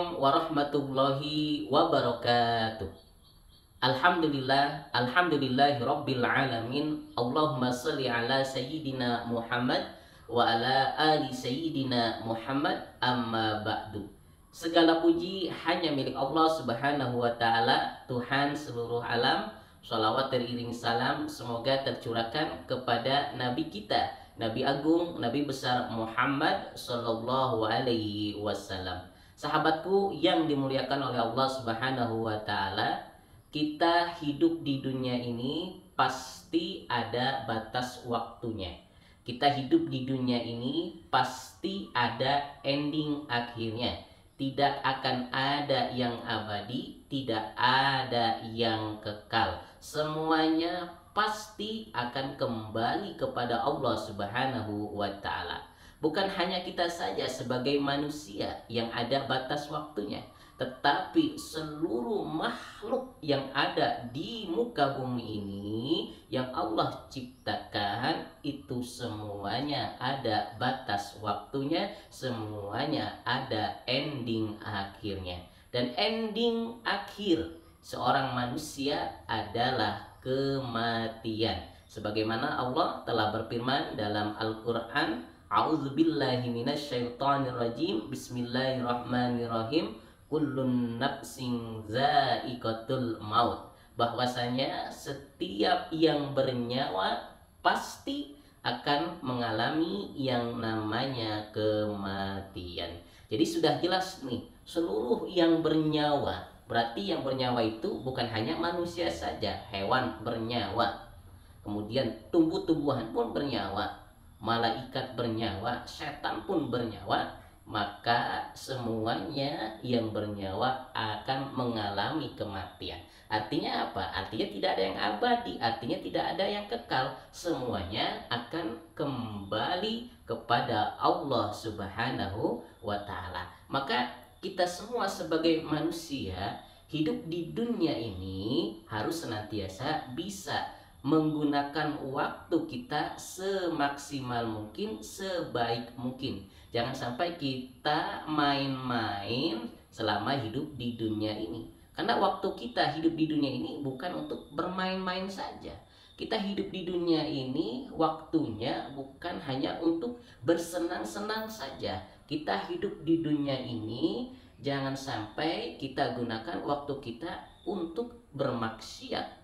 Assalamualaikum warahmatullahi wabarakatuh. Alhamdulillahirabbil alamin. Allahumma shalli ala sayyidina Muhammad wa ala ali sayyidina Muhammad, amma ba'du. Segala puji hanya milik Allah Subhanahu wa taala, Tuhan seluruh alam. Shalawat teriring salam semoga tercurahkan kepada nabi kita, Nabi Agung, Nabi besar Muhammad sallallahu alaihi wasallam. Sahabatku yang dimuliakan oleh Allah Subhanahu wa taala, kita hidup di dunia ini pasti ada batas waktunya. Kita hidup di dunia ini pasti ada ending akhirnya. Tidak akan ada yang abadi, tidak ada yang kekal. Semuanya pasti akan kembali kepada Allah Subhanahu wa taala. Bukan hanya kita saja sebagai manusia yang ada batas waktunya, tetapi seluruh makhluk yang ada di muka bumi ini yang Allah ciptakan itu semuanya ada batas waktunya, semuanya ada ending akhirnya. Dan ending akhir seorang manusia adalah kematian. Sebagaimana Allah telah berfirman dalam Al-Quran, A'udzubillahi minasyaitonirrajim, Bismillahirrahmanirrahim, Kullun nafsin za'iqatul maut. Bahwasanya setiap yang bernyawa pasti akan mengalami yang namanya kematian. Jadi sudah jelas nih, seluruh yang bernyawa. Berarti yang bernyawa itu bukan hanya manusia saja, hewan bernyawa. Kemudian tumbuh-tumbuhan pun bernyawa, malaikat bernyawa, setan pun bernyawa. Maka semuanya yang bernyawa akan mengalami kematian. Artinya apa? Artinya tidak ada yang abadi, artinya tidak ada yang kekal. Semuanya akan kembali kepada Allah Subhanahu wa taala. Maka kita semua sebagai manusia hidup di dunia ini harus senantiasa bisa menggunakan waktu kita semaksimal mungkin, sebaik mungkin. Jangan sampai kita main-main selama hidup di dunia ini. Karena waktu kita hidup di dunia ini bukan untuk bermain-main saja. Kita hidup di dunia ini waktunya bukan hanya untuk bersenang-senang saja. Kita hidup di dunia ini jangan sampai kita gunakan waktu kita untuk bermaksiat,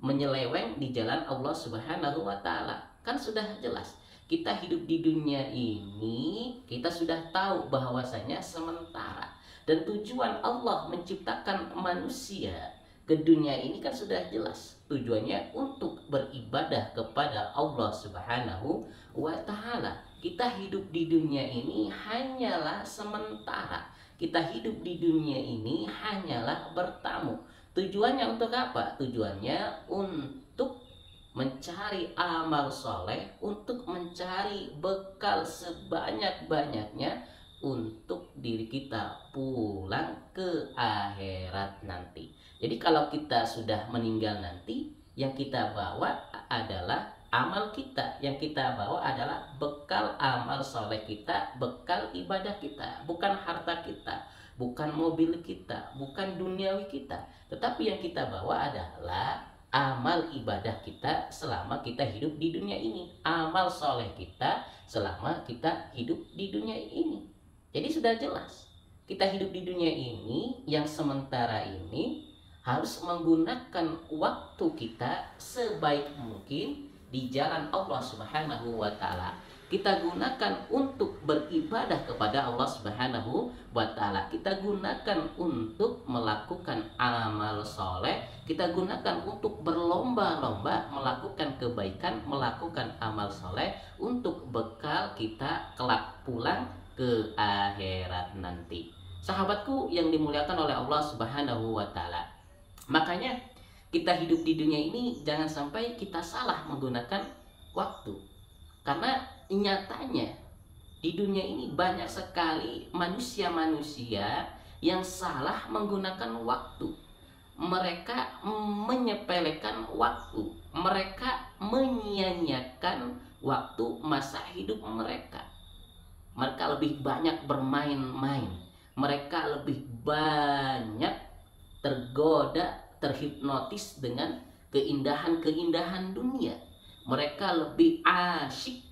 menyeleweng di jalan Allah Subhanahu wa taala. Kan sudah jelas, kita hidup di dunia ini, kita sudah tahu bahwasanya sementara. Dan tujuan Allah menciptakan manusia ke dunia ini kan sudah jelas. Tujuannya untuk beribadah kepada Allah Subhanahu wa taala. Kita hidup di dunia ini hanyalah sementara. Kita hidup di dunia ini hanyalah bertamu. Tujuannya untuk apa? Tujuannya untuk mencari amal soleh, untuk mencari bekal sebanyak-banyaknya untuk diri kita pulang ke akhirat nanti. Jadi kalau kita sudah meninggal nanti, yang kita bawa adalah amal kita, yang kita bawa adalah bekal amal soleh kita, bekal ibadah kita, bukan harta kita, bukan mobil kita, bukan duniawi kita, tetapi yang kita bawa adalah amal ibadah kita selama kita hidup di dunia ini, amal soleh kita selama kita hidup di dunia ini. Jadi sudah jelas, kita hidup di dunia ini yang sementara ini harus menggunakan waktu kita sebaik mungkin di jalan Allah Subhanahu wa taala. Kita gunakan untuk beribadah kepada Allah Subhanahu wa taala. Kita gunakan untuk melakukan amal soleh. Kita gunakan untuk berlomba-lomba melakukan kebaikan, melakukan amal soleh untuk bekal kita kelak pulang ke akhirat nanti. Sahabatku yang dimuliakan oleh Allah Subhanahu wa taala. Makanya kita hidup di dunia ini jangan sampai kita salah menggunakan waktu. Karena nyatanya di dunia ini banyak sekali manusia-manusia yang salah menggunakan waktu. Mereka menyepelekan waktu, mereka menyia-nyiakan waktu masa hidup mereka. Mereka lebih banyak bermain-main, Mereka lebih banyak tergoda, terhipnotis dengan keindahan-keindahan dunia. Mereka lebih asyik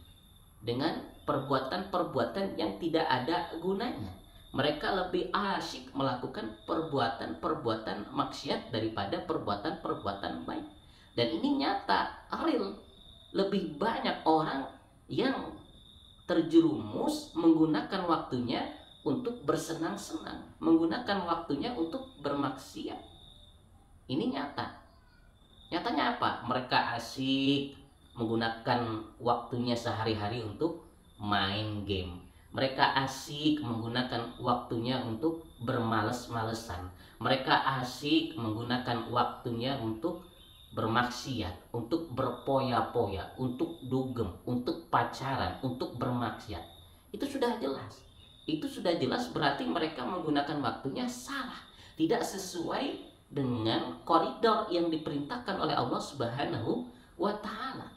dengan perbuatan-perbuatan yang tidak ada gunanya. Mereka lebih asyik melakukan perbuatan-perbuatan maksiat daripada perbuatan-perbuatan baik. Dan ini nyata, real. Lebih banyak orang yang terjerumus menggunakan waktunya untuk bersenang-senang, menggunakan waktunya untuk bermaksiat. Ini nyata. Nyatanya apa? Mereka asik menggunakan waktunya sehari-hari untuk main game. Mereka asik menggunakan waktunya untuk bermales-malesan. Mereka asik menggunakan waktunya untuk bermaksiat, untuk berpoya-poya, untuk dugem, untuk pacaran, untuk bermaksiat. Itu sudah jelas. Itu sudah jelas berarti mereka menggunakan waktunya salah, tidak sesuai dengan koridor yang diperintahkan oleh Allah Subhanahu wa taala.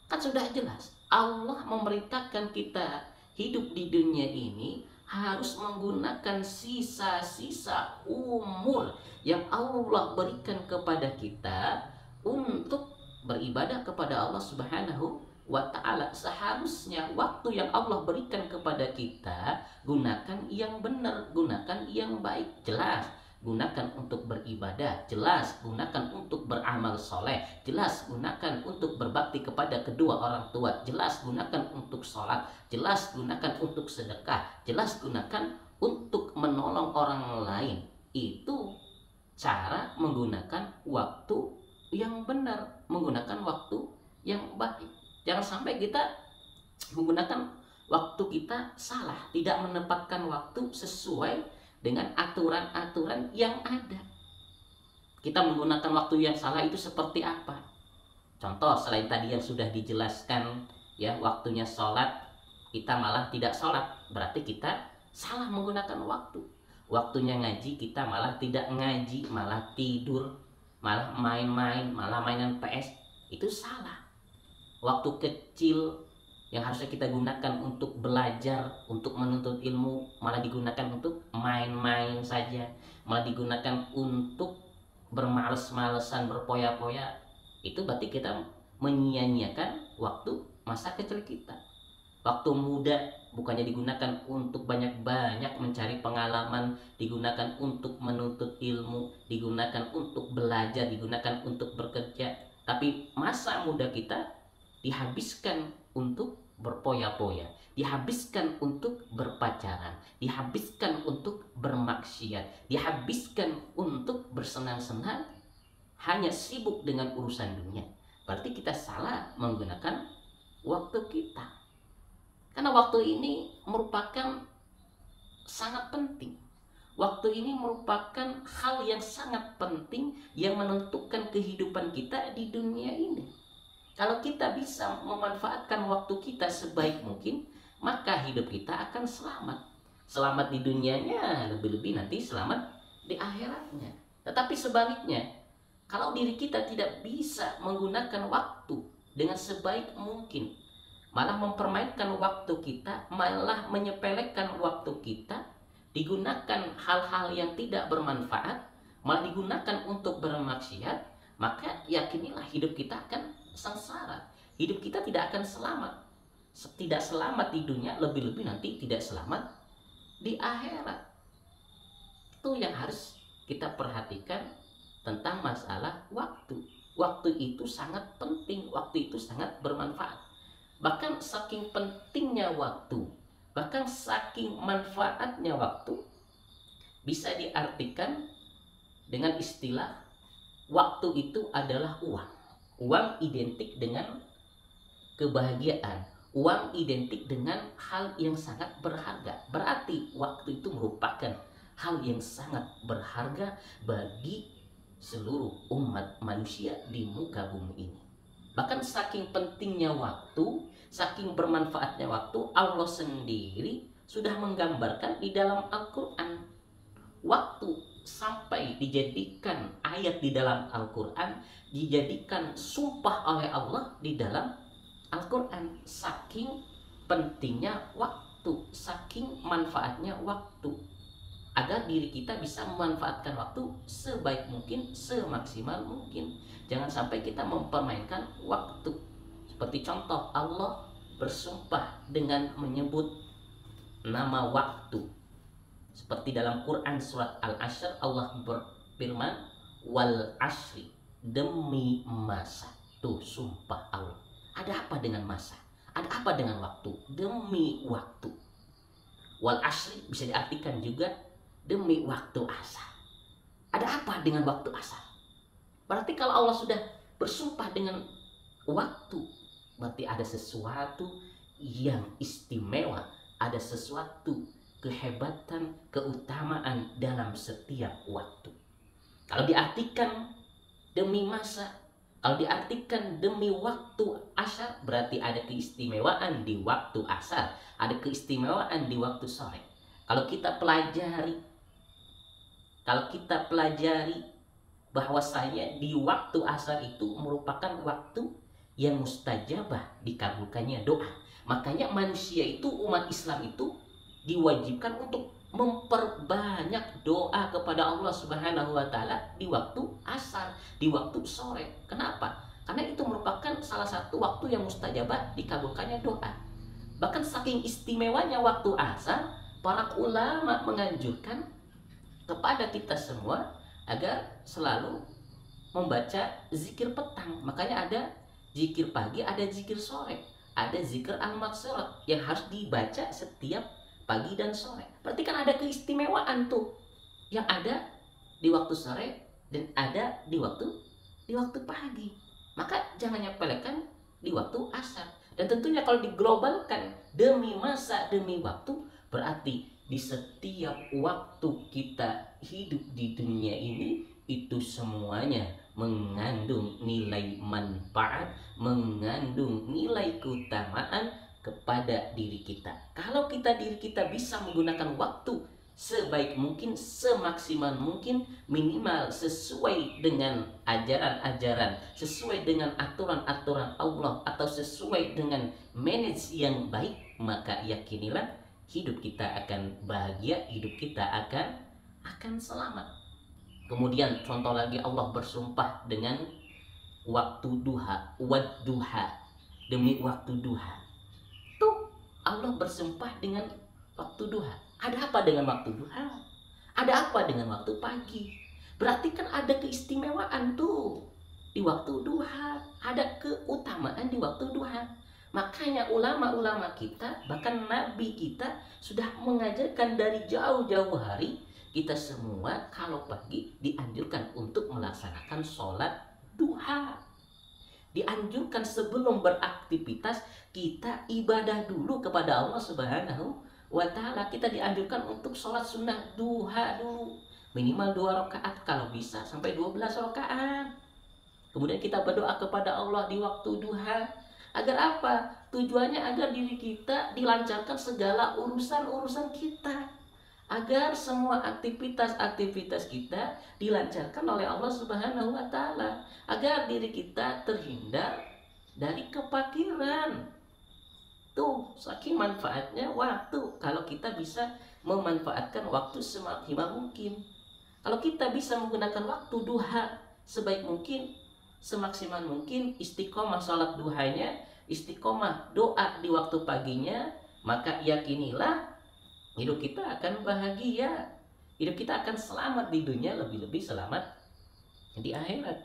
Kan sudah jelas Allah memerintahkan kita hidup di dunia ini harus menggunakan sisa-sisa umur yang Allah berikan kepada kita untuk beribadah kepada Allah Subhanahu wa ta'ala. Seharusnya waktu yang Allah berikan kepada kita gunakan yang benar, gunakan yang baik. Jelas gunakan untuk beribadah, jelas gunakan untuk beramal soleh, jelas gunakan untuk berbakti kepada kedua orang tua, jelas gunakan untuk sholat, jelas gunakan untuk sedekah, jelas gunakan untuk menolong orang lain. Itu cara menggunakan waktu yang benar, menggunakan waktu yang baik. Jangan sampai kita menggunakan waktu kita salah, tidak menempatkan waktu sesuai dengan aturan-aturan yang ada. Kita menggunakan waktu yang salah itu seperti apa? Contoh selain tadi yang sudah dijelaskan, ya, waktunya sholat kita malah tidak sholat, berarti kita salah menggunakan waktu. Waktunya ngaji kita malah tidak ngaji, malah tidur, malah main-main, malah mainan PS, itu salah. Waktu kecil yang harusnya kita gunakan untuk belajar, untuk menuntut ilmu, malah digunakan untuk main-main saja, malah digunakan untuk bermales-malesan, berpoya-poya. Itu berarti kita menyia-nyiakan waktu masa kecil kita. Waktu muda bukannya digunakan untuk banyak-banyak mencari pengalaman, digunakan untuk menuntut ilmu, digunakan untuk belajar, digunakan untuk bekerja, tapi masa muda kita dihabiskan untuk berpoya-poya, dihabiskan untuk berpacaran, dihabiskan untuk bermaksiat, dihabiskan untuk bersenang-senang, hanya sibuk dengan urusan dunia. Berarti kita salah menggunakan waktu kita. Karena waktu ini merupakan sangat penting. Waktu ini merupakan hal yang sangat penting yang menentukan kehidupan kita di dunia ini. Kalau kita bisa memanfaatkan waktu kita sebaik mungkin, maka hidup kita akan selamat. Selamat di dunianya, lebih-lebih nanti selamat di akhiratnya. Tetapi sebaliknya, kalau diri kita tidak bisa menggunakan waktu dengan sebaik mungkin, malah mempermainkan waktu kita, malah menyepelekan waktu kita, digunakan hal-hal yang tidak bermanfaat, malah digunakan untuk bermaksiat, maka yakinilah hidup kita akan sengsara. Hidup kita tidak akan selamat. Tidak selamat di dunia, lebih-lebih nanti tidak selamat di akhirat. Itu yang harus kita perhatikan tentang masalah waktu. Waktu itu sangat penting, waktu itu sangat bermanfaat. Bahkan saking pentingnya waktu, bahkan saking manfaatnya waktu, bisa diartikan dengan istilah waktu itu adalah uang. Uang identik dengan kebahagiaan. Uang identik dengan hal yang sangat berharga. Berarti waktu itu merupakan hal yang sangat berharga bagi seluruh umat manusia di muka bumi ini. Bahkan saking pentingnya waktu, saking bermanfaatnya waktu, Allah sendiri sudah menggambarkan di dalam Al-Quran. Waktu sampai dijadikan ayat di dalam Al-Quran, dijadikan sumpah oleh Allah di dalam Al-Quran. Saking pentingnya waktu, saking manfaatnya waktu. agar diri kita bisa memanfaatkan waktu sebaik mungkin, semaksimal mungkin. Jangan sampai kita mempermainkan waktu. Seperti contoh, Allah bersumpah dengan menyebut nama waktu. Seperti dalam Quran surat Al-Ashr, Allah berfirman, wal asri, demi masa. Tuh sumpah Allah. Ada apa dengan masa? Ada apa dengan waktu? Demi waktu. Wal asri bisa diartikan juga demi waktu asar. Ada apa dengan waktu asar? Berarti kalau Allah sudah bersumpah dengan waktu, berarti ada sesuatu yang istimewa, ada sesuatu kehebatan, keutamaan dalam setiap waktu. Kalau diartikan demi masa, kalau diartikan demi waktu asar, berarti ada keistimewaan di waktu asar, ada keistimewaan di waktu sore. Kalau kita pelajari bahwasanya di waktu asar itu merupakan waktu yang mustajabah, dikabulkannya doa. Makanya manusia itu, umat Islam itu diwajibkan untuk memperbanyak doa kepada Allah Subhanahu wa taala di waktu asar, di waktu sore. Kenapa? Karena itu merupakan salah satu waktu yang mustajabah, dikabulkannya doa. Bahkan saking istimewanya waktu asar, para ulama menganjurkan kepada kita semua agar selalu membaca zikir petang. Makanya ada zikir pagi, ada zikir sore, ada zikir al-maghfirah yang harus dibaca setiap pagi dan sore. Berarti kan ada keistimewaan tuh yang ada di waktu sore dan ada di waktu pagi. Maka jangan nyepelekan di waktu asar. Dan tentunya kalau diglobalkan demi masa, demi waktu, berarti di setiap waktu kita hidup di dunia ini itu semuanya mengandung nilai manfaat, mengandung nilai keutamaan kepada diri kita. Kalau diri kita bisa menggunakan waktu sebaik mungkin, semaksimal mungkin, minimal sesuai dengan ajaran-ajaran, sesuai dengan aturan-aturan Allah, atau sesuai dengan manage yang baik, maka yakinilah hidup kita akan bahagia, hidup kita akan selamat. Kemudian contoh lagi, Allah bersumpah dengan waktu duha, wadduha, demi waktu duha. Tuh Allah bersumpah dengan waktu duha. Ada apa dengan waktu duha? Ada apa dengan waktu pagi? Berarti kan ada keistimewaan tuh di waktu duha, ada keutamaan di waktu duha. Makanya ulama-ulama kita, bahkan Nabi kita sudah mengajarkan dari jauh-jauh hari, kita semua kalau pagi dianjurkan untuk melaksanakan sholat duha. Dianjurkan sebelum beraktivitas kita ibadah dulu kepada Allah Subhanahu wa ta'ala. Kita dianjurkan untuk sholat sunnah duha dulu, minimal 2 rakaat, kalau bisa sampai 12 rakaat. Kemudian kita berdoa kepada Allah di waktu duha. Agar apa? Tujuannya agar diri kita dilancarkan segala urusan-urusan kita, agar semua aktivitas-aktivitas kita dilancarkan oleh Allah Subhanahu wa ta'ala, agar diri kita terhindar dari kepakiran. Tuh, saking manfaatnya waktu kalau kita bisa memanfaatkan waktu semaksimal mungkin. Kalau kita bisa menggunakan waktu duha sebaik mungkin, semaksimal mungkin, istiqomah sholat duhanya, istiqomah doa di waktu paginya, maka yakinilah hidup kita akan bahagia, hidup kita akan selamat di dunia, lebih-lebih selamat di akhirat.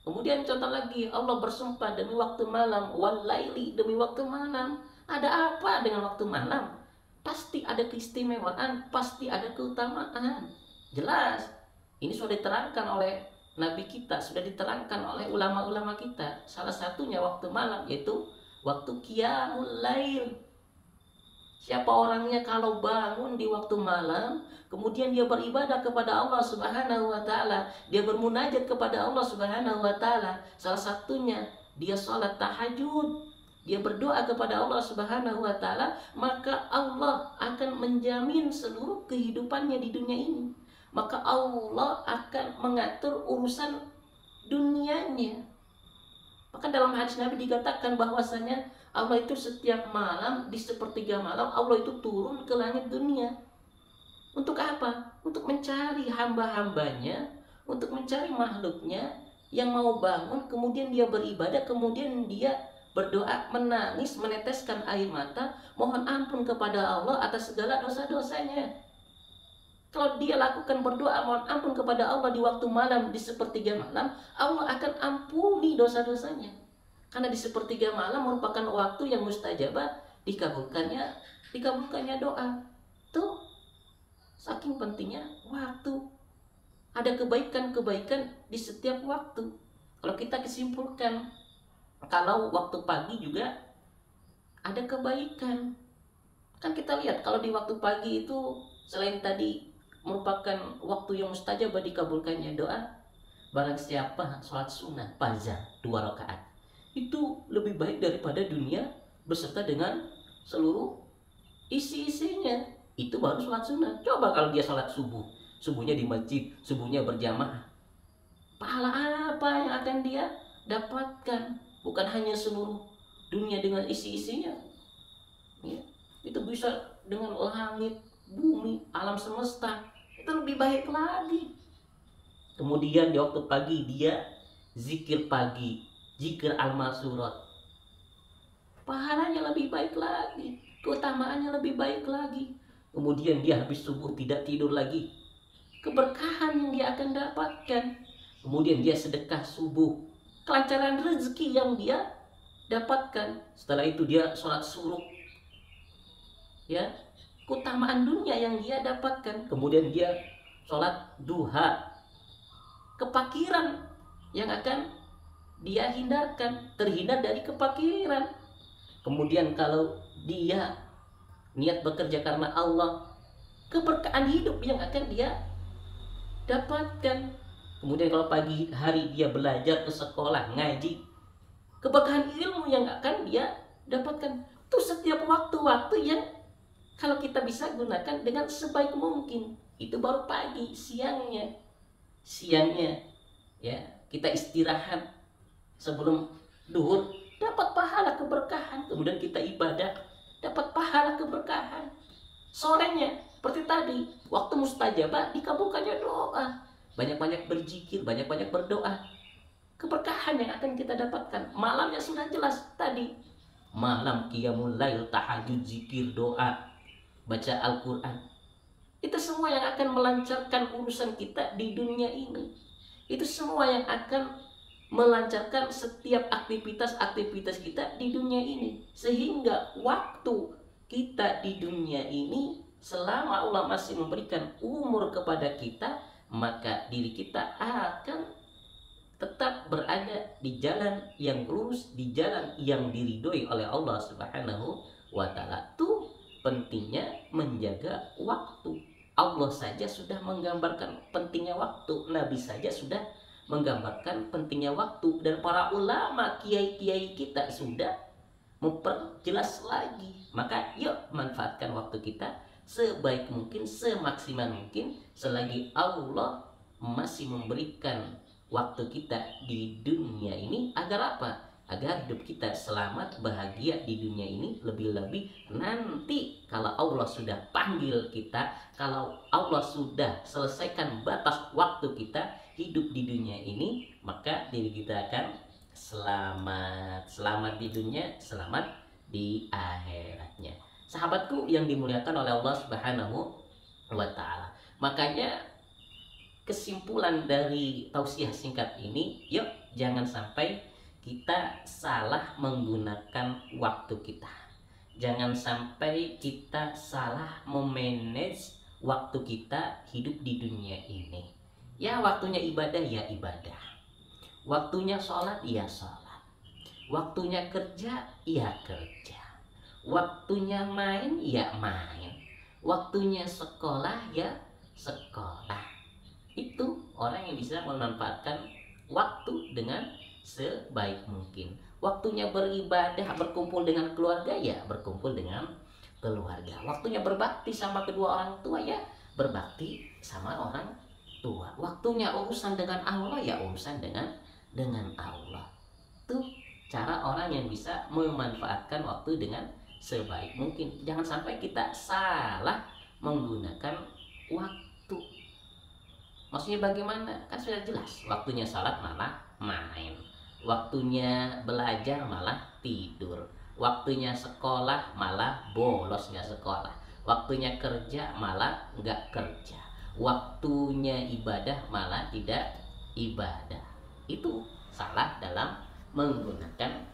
Kemudian contoh lagi, Allah bersumpah demi waktu malam, wal laili, demi waktu malam. Ada apa dengan waktu malam? Pasti ada keistimewaan, pasti ada keutamaan. Jelas, ini sudah diterangkan oleh Nabi kita, sudah diterangkan oleh ulama-ulama kita. Salah satunya waktu malam, yaitu waktu qiyamul lail. Siapa orangnya kalau bangun di waktu malam, kemudian dia beribadah kepada Allah Subhanahu wa ta'ala, dia bermunajat kepada Allah Subhanahu wa ta'ala, salah satunya dia sholat tahajud, dia berdoa kepada Allah Subhanahu wa ta'ala, maka Allah akan menjamin seluruh kehidupannya di dunia ini. Maka Allah akan mengatur urusan dunianya. Maka dalam hadis Nabi dikatakan bahwasanya Allah itu setiap malam, di sepertiga malam, Allah itu turun ke langit dunia. Untuk apa? Untuk mencari hamba-hambanya, untuk mencari makhluknya yang mau bangun, kemudian dia beribadah, kemudian dia berdoa, menangis, meneteskan air mata, mohon ampun kepada Allah atas segala dosa-dosanya. Kalau dia lakukan berdoa mohon ampun kepada Allah di waktu malam, di sepertiga malam, Allah akan ampuni dosa-dosanya. Karena di sepertiga malam merupakan waktu yang mustajabah dikabulkannya doa. Tuh, saking pentingnya waktu. Ada kebaikan-kebaikan di setiap waktu. Kalau kita kesimpulkan, kalau waktu pagi juga ada kebaikan. Kan kita lihat kalau di waktu pagi itu selain tadi merupakan waktu yang mustajab dikabulkannya doa, barang siapa sholat sunnah fajar 2 rakaat itu lebih baik daripada dunia beserta dengan seluruh isi-isinya. Itu baru sholat sunnah. Coba kalau dia sholat subuh, subuhnya di masjid, subuhnya berjamaah, pahala apa yang akan dia dapatkan? Bukan hanya seluruh dunia dengan isi-isinya ya, itu bisa dengan langit, bumi, alam semesta, itu lebih baik lagi. Kemudian di waktu pagi dia zikir pagi, zikir al-masurat, pahalanya lebih baik lagi, keutamaannya lebih baik lagi. Kemudian dia habis subuh tidak tidur lagi, keberkahan yang dia akan dapatkan. Kemudian dia sedekah subuh, kelancaran rezeki yang dia dapatkan. Setelah itu dia sholat suruh ya, keutamaan dunia yang dia dapatkan. Kemudian dia sholat duha, kepakiran yang akan dia hindarkan, terhindar dari kepakiran. Kemudian kalau dia niat bekerja karena Allah, keberkahan hidup yang akan dia dapatkan. Kemudian kalau pagi hari dia belajar ke sekolah, ngaji, keberkahan ilmu yang akan dia dapatkan. Itu setiap waktu-waktu yang kalau kita bisa gunakan dengan sebaik mungkin. Itu baru pagi. Siangnya ya kita istirahat sebelum duhur, dapat pahala keberkahan. Kemudian kita ibadah, dapat pahala keberkahan. Sorenya seperti tadi, waktu mustajabah dikabulkannya doa, banyak-banyak berzikir, banyak-banyak berdoa, keberkahan yang akan kita dapatkan. Malamnya sudah jelas tadi, malam qiyamul lail, tahajud, zikir, doa, baca Al-Quran, itu semua yang akan melancarkan urusan kita di dunia ini. Itu semua yang akan melancarkan setiap aktivitas-aktivitas kita di dunia ini. Sehingga waktu kita di dunia ini, selama Allah masih memberikan umur kepada kita, maka diri kita akan tetap berada di jalan yang lurus, di jalan yang diridhoi oleh Allah Subhanahu wa Ta'ala. Itu pentingnya menjaga waktu. Allah saja sudah menggambarkan pentingnya waktu, Nabi saja sudah menggambarkan pentingnya waktu, dan para ulama, kiai-kiai kita sudah memperjelas lagi. Maka yuk manfaatkan waktu kita sebaik mungkin, semaksimal mungkin, selagi Allah masih memberikan waktu kita di dunia ini. Agar apa? Agar hidup kita selamat, bahagia di dunia ini. Lebih-lebih nanti kalau Allah sudah panggil kita, kalau Allah sudah selesaikan batas waktu kita hidup di dunia ini, maka diri kita akan selamat. Selamat di dunia, selamat di akhiratnya. Sahabatku yang dimuliakan oleh Allah Subhanahu wa Ta'ala. Makanya kesimpulan dari tausiah singkat ini, yuk jangan sampai kita salah menggunakan waktu kita. Jangan sampai kita salah memanage waktu kita hidup di dunia ini. Ya waktunya ibadah ya ibadah, waktunya sholat ya sholat, waktunya kerja ya kerja, waktunya main ya main, waktunya sekolah ya sekolah. Itu orang yang bisa memanfaatkan waktu dengan sebaik mungkin. Waktunya beribadah, berkumpul dengan keluarga ya berkumpul dengan keluarga. Waktunya berbakti sama kedua orang tua ya berbakti sama orang tua. Waktunya urusan dengan Allah ya urusan dengan Allah. Itu cara orang yang bisa memanfaatkan waktu dengan sebaik mungkin. Jangan sampai kita salah menggunakan waktu. Maksudnya bagaimana? Kan sudah jelas, waktunya salat malah main, waktunya belajar malah tidur, waktunya sekolah malah bolos nggak sekolah, waktunya kerja malah nggak kerja, waktunya ibadah malah tidak ibadah. Itu salah dalam menggunakan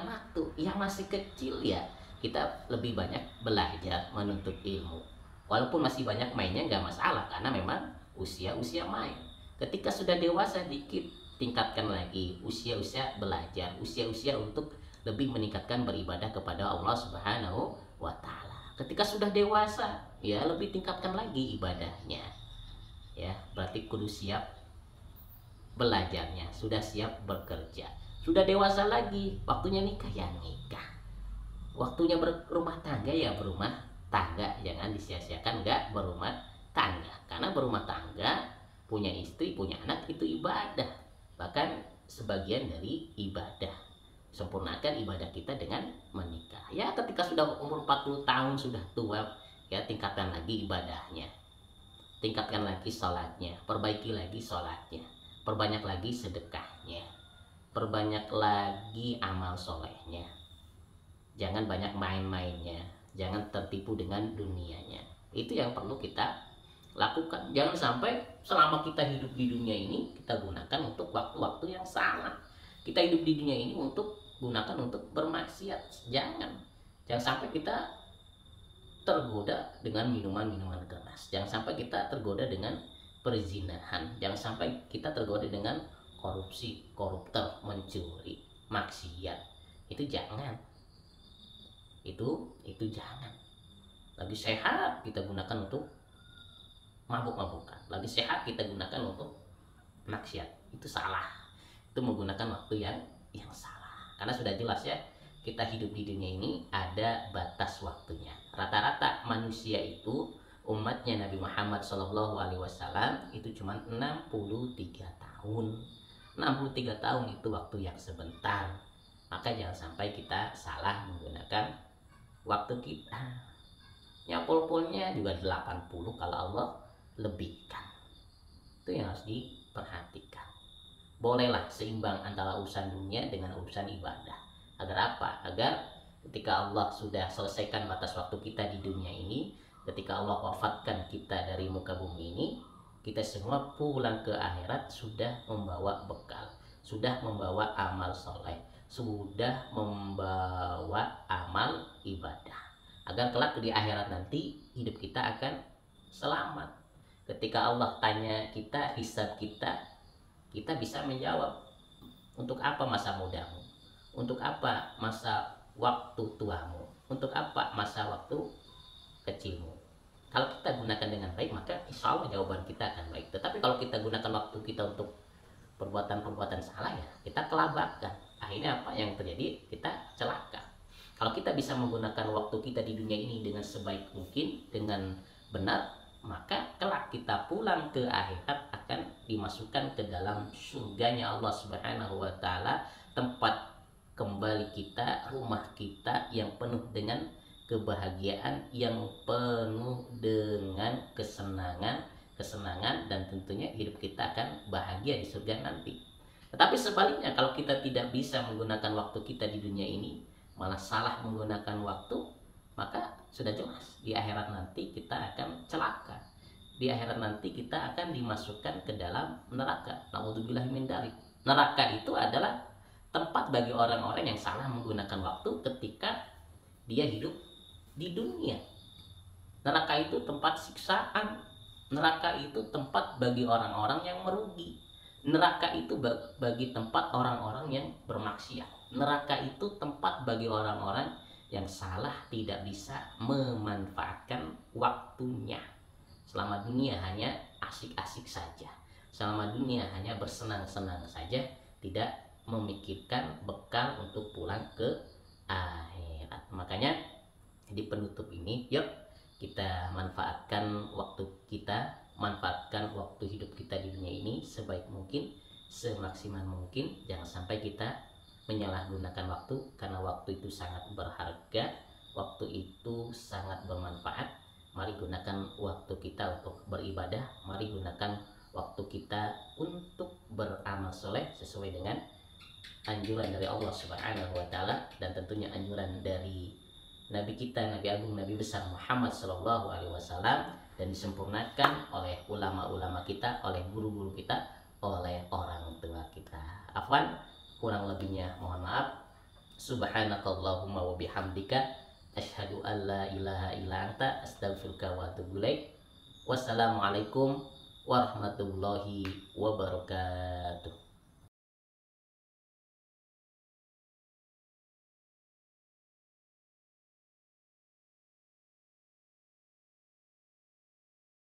waktu. Yang masih kecil ya kita lebih banyak belajar menuntut ilmu, walaupun masih banyak mainnya nggak masalah karena memang usia main. Ketika sudah dewasa dikit, tingkatkan lagi usia belajar, usia untuk lebih meningkatkan beribadah kepada Allah Subhanahu wa taala. Ketika sudah dewasa ya lebih tingkatkan lagi ibadahnya. Ya, berarti kudu siap belajarnya, sudah siap bekerja. Sudah dewasa lagi, waktunya nikah ya nikah. Waktunya berumah tangga ya berumah tangga, jangan disia-siakan nggak berumah tangga. Karena berumah tangga, punya istri, punya anak itu ibadah. Bahkan sebagian dari ibadah. Sempurnakan ibadah kita dengan menikah. Ya ketika sudah umur 40 tahun sudah tua, ya tingkatkan lagi ibadahnya. Tingkatkan lagi sholatnya, perbaiki lagi sholatnya, perbanyak lagi sedekahnya, perbanyak lagi amal solehnya. Jangan banyak main-mainnya, jangan tertipu dengan dunianya. Itu yang perlu kita lakukan. Jangan sampai selama kita hidup di dunia ini kita gunakan untuk waktu-waktu yang salah. Kita hidup di dunia ini untuk gunakan untuk bermaksiat. Jangan sampai kita tergoda dengan minuman-minuman keras. Jangan sampai kita tergoda dengan perzinahan. Jangan sampai kita tergoda dengan korupsi, koruptor, mencuri, maksiat. Itu jangan. Itu jangan. Lagi sehat kita gunakan untuk mabuk-mabukan. Lagi sehat kita gunakan untuk maksiat. Itu salah. Itu menggunakan waktu yang salah. Karena sudah jelas ya, kita hidup di dunia ini ada batas waktunya. Rata-rata manusia itu, umatnya Nabi Muhammad SAW itu cuma 63 tahun. 63 tahun itu waktu yang sebentar. Maka jangan sampai kita salah menggunakan waktu kita. Ya pol-polnya juga 80 kalau Allah lebihkan. Itu yang harus diperhatikan. Bolehlah seimbang antara urusan dunia dengan urusan ibadah. Agar apa? Agar ketika Allah sudah selesaikan batas waktu kita di dunia ini, ketika Allah wafatkan kita dari muka bumi ini, kita semua pulang ke akhirat sudah membawa bekal, sudah membawa amal soleh, sudah membawa amal ibadah. Agar kelak di akhirat nanti hidup kita akan selamat. Ketika Allah tanya kita, hisab kita bisa menjawab. Untuk apa masa mudamu? Untuk apa masa waktu tuamu? Untuk apa masa waktu kecilmu? Kalau kita gunakan dengan baik, maka insya Allah jawaban kita akan baik. Tetapi kalau kita gunakan waktu kita untuk perbuatan-perbuatan salah, ya kita kelabakan. Akhirnya apa yang terjadi? Kita celaka. Kalau kita bisa menggunakan waktu kita di dunia ini dengan sebaik mungkin, dengan benar, maka kelak kita pulang ke akhirat akan dimasukkan ke dalam surganya Allah Subhanahu wa taala, tempat kembali kita, rumah kita yang penuh dengan kebahagiaan, yang penuh dengan kesenangan, dan tentunya hidup kita akan bahagia di surga nanti. Tetapi sebaliknya, kalau kita tidak bisa menggunakan waktu kita di dunia ini, malah salah menggunakan waktu, maka sudah jelas di akhirat nanti kita akan celaka. Di akhirat nanti kita akan dimasukkan ke dalam neraka. Nauzubillah min dzalik. Neraka itu adalah tempat bagi orang-orang yang salah menggunakan waktu ketika dia hidup di dunia. Neraka itu tempat siksaan. Neraka itu tempat bagi orang-orang yang merugi. Neraka itu bagi tempat orang-orang yang bermaksiat. Neraka itu tempat bagi orang-orang yang salah, tidak bisa memanfaatkan waktunya. Selama dunia hanya asik-asik saja. Selama dunia hanya bersenang-senang saja, tidak memikirkan bekal untuk pulang ke akhirat. Makanya di penutup ini, yuk kita manfaatkan waktu kita, manfaatkan waktu hidup kita di dunia ini sebaik mungkin, semaksimal mungkin. Jangan sampai kita menyalahgunakan waktu, karena waktu itu sangat berharga, waktu itu sangat bermanfaat. Mari gunakan waktu kita untuk beribadah, mari gunakan waktu kita untuk beramal soleh sesuai dengan anjuran dari Allah Subhanahu wa taala, dan tentunya anjuran dari Nabi kita, Nabi Agung, Nabi besar Muhammad Sallallahu Alaihi Wasallam, dan disempurnakan oleh ulama-ulama kita, oleh guru-guru kita, oleh orang tua kita. Afwan, kurang lebihnya mohon maaf. Subhanakallahumma wa bihamdika asyhadu an la ilaha illa anta astaghfiruka wa atubu ilaik. Wassalamualaikum warahmatullahi wabarakatuh.